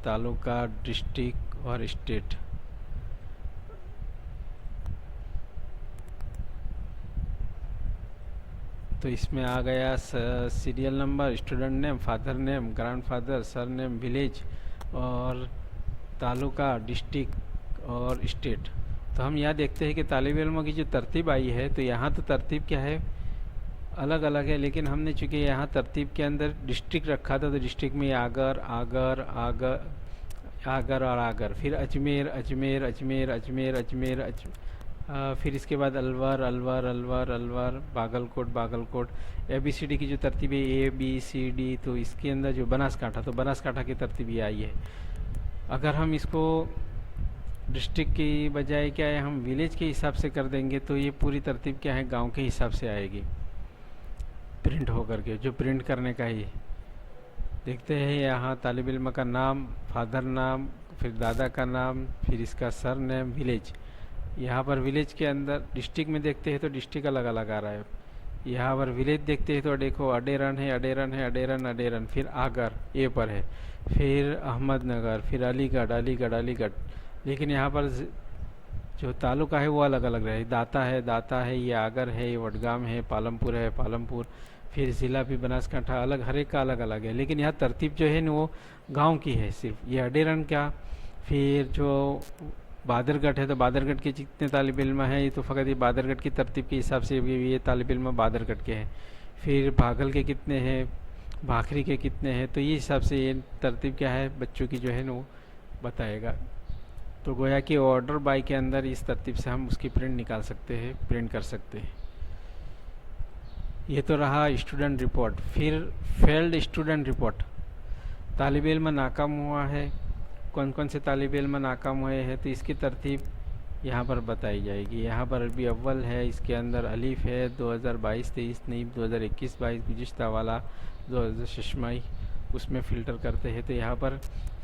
तालुका, डिस्ट्रिक्ट और स्टेट। तो इसमें आ गया serial number, student name, father name, grandfather, sir name, village और तालुका, डिस्ट्रिक्ट और स्टेट। तो हम यहाँ देखते हैं कि तालिब इल्मों की जो तरतीब आई है, तो यहाँ तो तरतीब क्या है, अलग अलग है, लेकिन हमने चूँकि यहाँ तरतीब के अंदर डिस्ट्रिक्ट रखा था, तो डिस्ट्रिक्ट में आगर आगर आगर आगर और आगर, फिर अजमेर अजमेर अजमेर अजमेर अजमेर फिर इसके बाद अलवर अलवर अलवर अलवर, बागलकोट बागलकोट। ABCD की जो तरतीब है ABCD, तो इसके अंदर जो बनासकांठा, तो बनासकांठा की तरतीब ये आई है। अगर हम इसको डिस्ट्रिक्ट की बजाय क्या है, हम विलेज के हिसाब से कर देंगे, तो ये पूरी तरतीब क्या है, गांव के हिसाब से आएगी प्रिंट होकर के, जो प्रिंट करने का ही। देखते हैं यहाँ तालिब इल्म का नाम, फादर नाम, फिर दादा का नाम, फिर इसका सर नेम, विलेज। यहाँ पर विलेज के अंदर डिस्ट्रिक्ट में देखते हैं तो डिस्ट्रिक्ट अलग अलग आ रहा है। यहाँ पर विलेज देखते हैं तो देखो अडेरन है, अडेरन है, अडेरन अडेरन, फिर आगर ए पर है, फिर अहमदनगर, फिर अलीगढ़ अलीगढ़ अलीगढ़। लेकिन यहाँ पर जो तालुका है वो अलग अलग रहे, दाता है दाता है, ये आगर है, ये वडगाम है, पालमपुर है पालमपुर, फिर ज़िला भी बनासकांठा, अलग हर एक का अलग अलग है। लेकिन यहाँ तरतीब जो है ना वो गांव की है सिर्फ। ये अडेरन क्या, फिर जो बादरगढ़ है, तो बादरगढ़ के जितने तालिब इल्म हैं, ये तो फ़कत ये बादरगढ़ की तरतीब के हिसाब से ये तालिब इल्म बादरगढ़ के हैं। फिर भागल के कितने हैं, भाखरी के कितने हैं, तो ये हिसाब से ये तरतीब क्या है बच्चों की जो है ना वो बताएगा। तो गोया कि ऑर्डर बाय के अंदर इस तरतीब से हम उसकी प्रिंट निकाल सकते हैं, प्रिंट कर सकते हैं। ये तो रहा स्टूडेंट रिपोर्ट। फिर फेल्ड स्टूडेंट रिपोर्ट, तालिब इल्म नाकाम हुआ है, कौन कौन से तालिब इल्म नाकाम हुए हैं, तो इसकी तरतीब यहाँ पर बताई जाएगी। यहाँ पर अरबी अव्वल है, इसके अंदर अलीफ है, 2022-23 नहीं 2021-22 गुज़िश्ता वाला 2000 शशमाई, उसमें फ़िल्टर करते हैं। तो यहाँ पर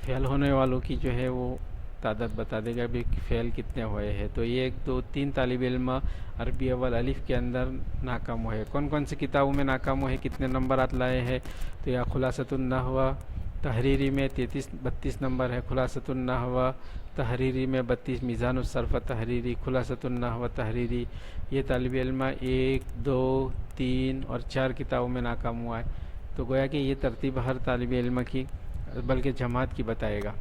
फेल होने वालों की जो है वो तादाद बता देगा भी फेल कितने हुए हैं। तो ये 1 2 3 तालिब इल्म अरबी अव्वल अलीफ के अंदर नाकाम हुए। कौन कौन सी किताबों में नाकाम हुए, कितने नंबरात लाए हैं, तो यह खुलासतुन नहव तहरीरी में 32 नंबर है, खुलासतुन नहव तहरीरी में 32, मीज़ानुस सर्फ़ तहरीरी, खुलासतुन नहव तहरीरी। ये तालिब इल्म 1 2 3 और 4 किताबों में नाकाम हुआ है। तो गोया कि ये तरतीब हर तालिब इल्म की, बल्कि जमात की बताएगा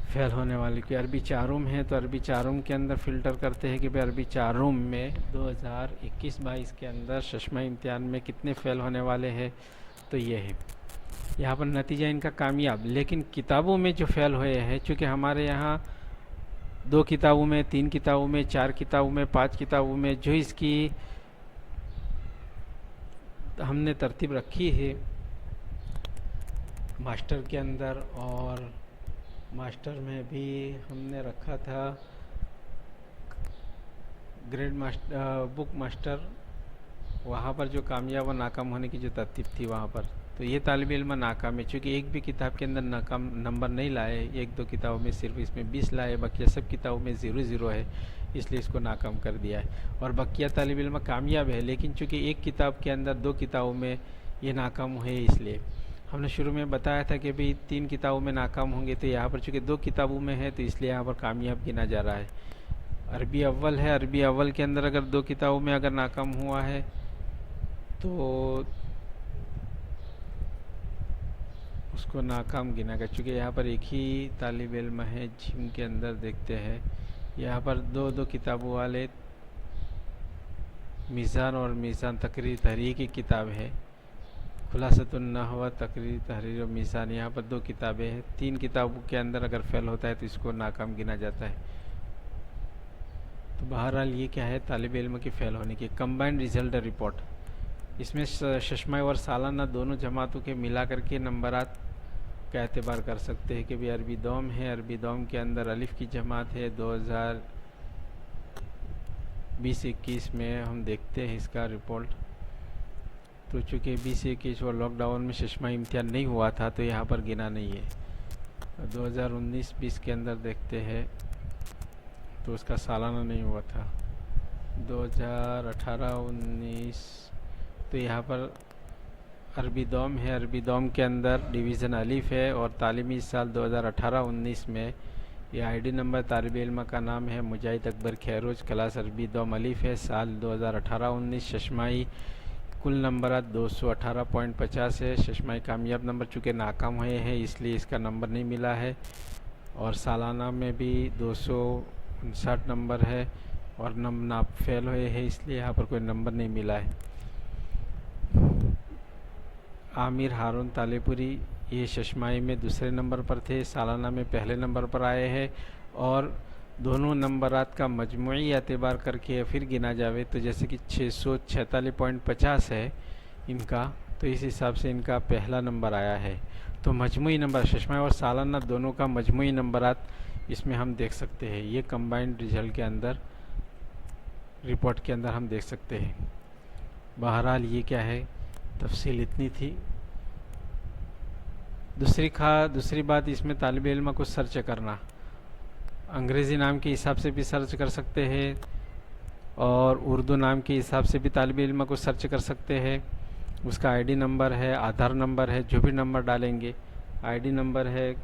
फेल होने वाले की। अरबी चारूम है, तो अरबी चारूम के अंदर फ़िल्टर करते हैं कि भाई अरबी चारूम में 2021-22 के अंदर शशमा इम्तिहान में कितने फ़ेल होने वाले हैं, तो ये है यहाँ पर नतीजा इनका कामयाब। लेकिन किताबों में जो फ़ेल हुए हैं, चूँकि हमारे यहाँ 2 किताबों में, 3 किताबों में, 4 किताबों में, 5 किताबों में जो इसकी हमने तरतीब रखी है मास्टर के अंदर, और मास्टर में भी हमने रखा था ग्रेड मास्टर, बुक मास्टर, वहाँ पर जो कामयाब और नाकाम होने की जो तरतीब थी वहाँ पर, तो ये तालिब इल्म नाकाम है। चूँकि एक भी किताब के अंदर नाकाम नंबर नहीं लाए, 1-2 किताबों में सिर्फ इसमें 20 लाए, बाकी सब किताबों में 0-0 है, इसलिए इसको नाकाम कर दिया है। और बकिया तालिब इल्म कामयाब है, लेकिन चूँकि एक किताब के अंदर 2 किताबों में ये नाकाम हुए, इसलिए हमने शुरू में बताया था कि भाई 3 किताबों में नाकाम होंगे, तो यहाँ पर चूँकि 2 किताबों में है, तो इसलिए यहाँ पर कामयाब गिना जा रहा है। अरबी अव्वल है, अरबी अव्वल के अंदर अगर 2 किताबों में अगर नाकाम हुआ है तो उसको नाकाम गिना गया। चूँकि यहाँ पर एक ही तालिब इल्म है जिनके अंदर देखते हैं यहाँ पर 2-2 किताबों वाले मीज़ान और मीज़ान तकरीर तहरीर की किताब है, खुलासतुन नहव तकरीर तहरीर और मीज़ान, यहाँ पर 2 किताबें हैं। 3 किताबों के अंदर अगर फेल होता है तो इसको नाकाम गिना जाता है। तो बहरहाल ये क्या है, तालिब इल्म की फ़ेल होने की कंबाइंड रिज़ल्ट रिपोर्ट। इसमें शशमा और सालाना दोनों जमातों के मिला करके नंबरात का एतबार कर सकते हैं कि भी अरबी दौम है, अरबी दौम के अंदर अलिफ की जमात है। 2020-21 में हम देखते हैं इसका रिपोर्ट। तो चूँकि 2021 और लॉकडाउन में चश्मा इम्तिहान नहीं हुआ था तो यहाँ पर गिना नहीं है। 2019-20 के अंदर देखते हैं तो उसका सालाना नहीं हुआ था। 2018-19 तो यहाँ पर अरबी दौम है, अरबी दौम के अंदर डिवीज़न अलिफ है और तालीमी साल 2018-19 में ये आईडी नंबर तालिब इल्म का नाम है मुजाहिद अकबर खैरोज, क्लास अरबी दौम अलिफ है, साल 2018-19, चश्माई कुल नंबरात 218.50 है। चश्माई कामयाब नंबर चूँकि नाकाम हुए हैं इसलिए इसका नंबर नहीं मिला है और सालाना में भी 259 नंबर है और नाप फेल हुए हैं इसलिए यहाँ पर कोई नंबर नहीं मिला है। आमिर हारून तालेपुरी ये चश्माई में दूसरे नंबर पर थे, सालाना में पहले नंबर पर आए हैं और दोनों नंबरात का मजमूई एतबार करके फिर गिना जावे तो जैसे कि 646.50 है इनका, तो इस हिसाब से इनका पहला नंबर आया है। तो मजमूई नंबर चश्माई और सालाना दोनों का मजमूई नंबरात इसमें हम देख सकते हैं। ये कंबाइंड रिजल्ट के अंदर रिपोर्ट के अंदर हम देख सकते हैं। बहरहाल ये क्या है, तफसील इतनी थी। दूसरी बात इसमें तालिब इल्म को सर्च करना, अंग्रेज़ी नाम के हिसाब से भी सर्च कर सकते हैं और उर्दू नाम के हिसाब से भी तालिब इल्म को सर्च कर सकते हैं। उसका आईडी नंबर है, आधार नंबर है, जो भी नंबर डालेंगे। आईडी नंबर है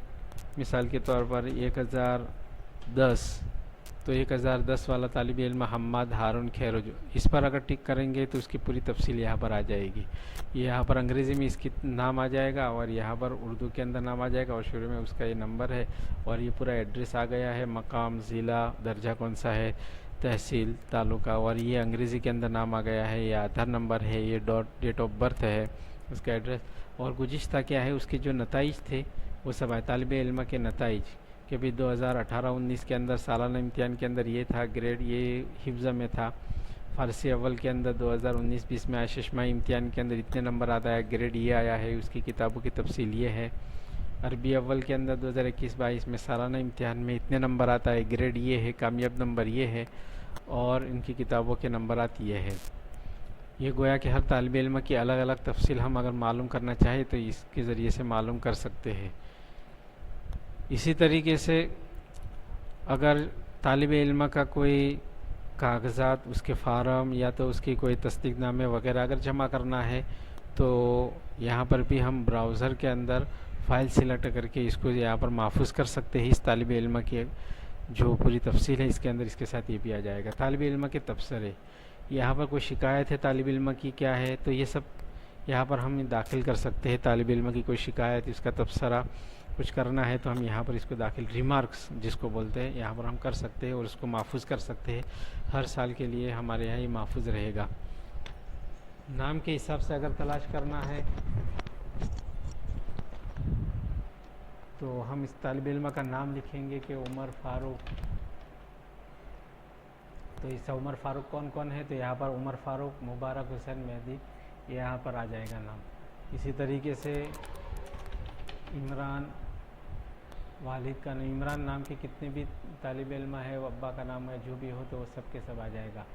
मिसाल के तौर पर 1010, तो 1010 वाला तालिब इल्म हम्माद हारून खैरोज, इस पर अगर टिक करेंगे तो उसकी पूरी तफसील यहाँ पर आ जाएगी। यहाँ पर अंग्रेज़ी में इसकी नाम आ जाएगा और यहाँ पर उर्दू के अंदर नाम आ जाएगा और शुरू में उसका ये नंबर है और ये पूरा एड्रेस आ गया है, मकाम, ज़िला, दर्जा कौन सा है, तहसील, तालुका, और ये अंग्रेज़ी के अंदर नाम आ गया है। ये आधार नंबर है, ये डेट ऑफ बर्थ है, उसका एड्रेस और गुज़िश्ता क्या है उसके जो नताइज थे वो सब है। तालिब इल्म के नताइज कि भी 2018-19 के अंदर सालाना इम्तिहान के अंदर ये था, ग्रेड ये हिफ्ज़ में था। फ़ारसी अव्वल के अंदर 2019-20 में चश्माई इम्तिहान के अंदर इतने नंबर आता है, ग्रेड ये आया है, उसकी किताबों की तफसील ये है। अरबी अव्वल के अंदर 2021-22 में सालाना इम्तिहान में इतने नंबर आता है, ग्रेड ये है, कामयाब नंबर ये है और इनकी किताबों के नंबरात ये है। ये गोया कि हर तालिब इल्म की अलग अलग तफसील हम अगर मालूम करना चाहें तो इसके ज़रिए से मालूम कर सकते हैं। इसी तरीके से अगर तालिब इल्म का कोई कागज़ात, उसके फार्म या तो उसकी कोई तस्दीकनामे वगैरह अगर जमा करना है तो यहाँ पर भी हम ब्राउज़र के अंदर फ़ाइल सिलेक्ट करके इसको यहाँ पर महफूज कर सकते हैं। इस तालिब इल्म की जो पूरी तफसील है इसके अंदर इसके साथ ये भी आ जाएगा। तालिब इल्म के तबसरे, यहाँ पर कोई शिकायत है तालिब इल्म की क्या है तो ये सब यहाँ पर हम दाखिल कर सकते हैं। तालिब इल्म की कोई शिकायत, इसका तबसरा कुछ करना है तो हम यहाँ पर इसको दाखिल, रिमार्क्स जिसको बोलते हैं, यहाँ पर हम कर सकते हैं और उसको महफूज कर सकते हैं। हर साल के लिए हमारे यहाँ ये महफूज रहेगा। नाम के हिसाब से अगर तलाश करना है तो हम इस तालिब इल्म का नाम लिखेंगे कि उमर फ़ारूक, तो इस उमर फ़ारूक कौन कौन है तो यहाँ पर उमर फ़ारूक, मुबारक हुसैन, मेहदी, यहाँ पर आ जाएगा नाम। इसी तरीके से इमरान, वालिद का नाम, इमरान नाम के कितने भी तालिब इल्म है, अब्बा का नाम है, जो भी हो तो वो सब के सब आ जाएगा।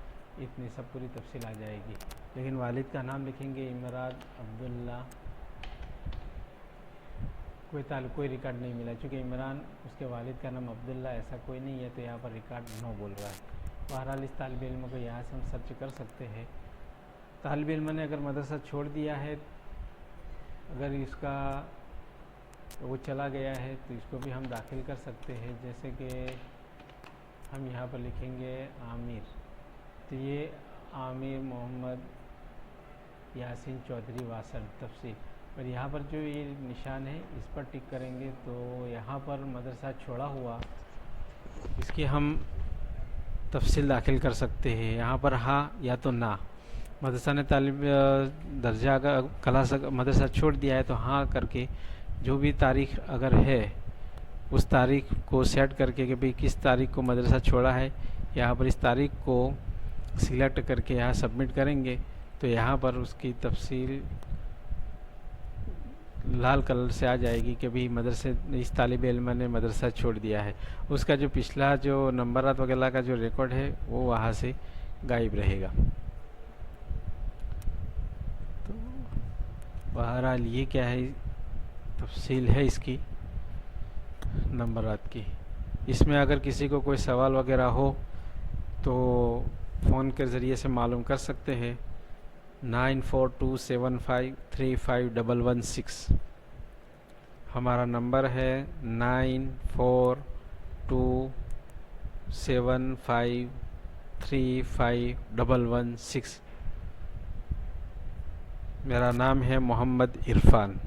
इतनी सब पूरी तफसील आ जाएगी। लेकिन वालिद का नाम लिखेंगे इमरान अब्दुल्ला, कोई रिकॉर्ड नहीं मिला चूँकि इमरान उसके वालिद का नाम अब्दुल्ला ऐसा कोई नहीं है तो यहाँ पर रिकॉर्ड नो बोल रहा है। बहरहाल इस तालिब इल्म को यहाँ से हम सर्च कर सकते हैं। तालिब इल्म ने अगर मदरसा छोड़ दिया है, अगर इसका वो चला गया है तो इसको भी हम दाखिल कर सकते हैं। जैसे कि हम यहाँ पर लिखेंगे आमिर, तो ये आमिर मोहम्मद यासीन चौधरी वासर तफसील, और यहाँ पर जो ये निशान है इस पर टिक करेंगे तो यहाँ पर मदरसा छोड़ा हुआ इसकी हम तफसील दाखिल कर सकते हैं। यहाँ पर हाँ या तो ना, मदरसा ने तालिब दर्जा क्लास मदरसा छोड़ दिया है तो हाँ करके जो भी तारीख़ अगर है उस तारीख़ को सेट करके कि भाई किस तारीख़ को मदरसा छोड़ा है, यहाँ पर इस तारीख़ को सिलेक्ट करके यहाँ सबमिट करेंगे तो यहाँ पर उसकी तफसील लाल कलर से आ जाएगी कि भाई मदरसे इस तालिब इल्म ने मदरसा छोड़ दिया है। उसका जो पिछला जो नंबरात वगैरह का जो रिकॉर्ड है वो वहाँ से गायब रहेगा। तो बहरहाल ये क्या है, तफसील है इसकी नंबरात की। इसमें अगर किसी को कोई सवाल वगैरह हो तो फ़ोन के ज़रिए से मालूम कर सकते हैं। 9427535116 हमारा नंबर है। 9427535116। मेरा नाम है मोहम्मद इरफान।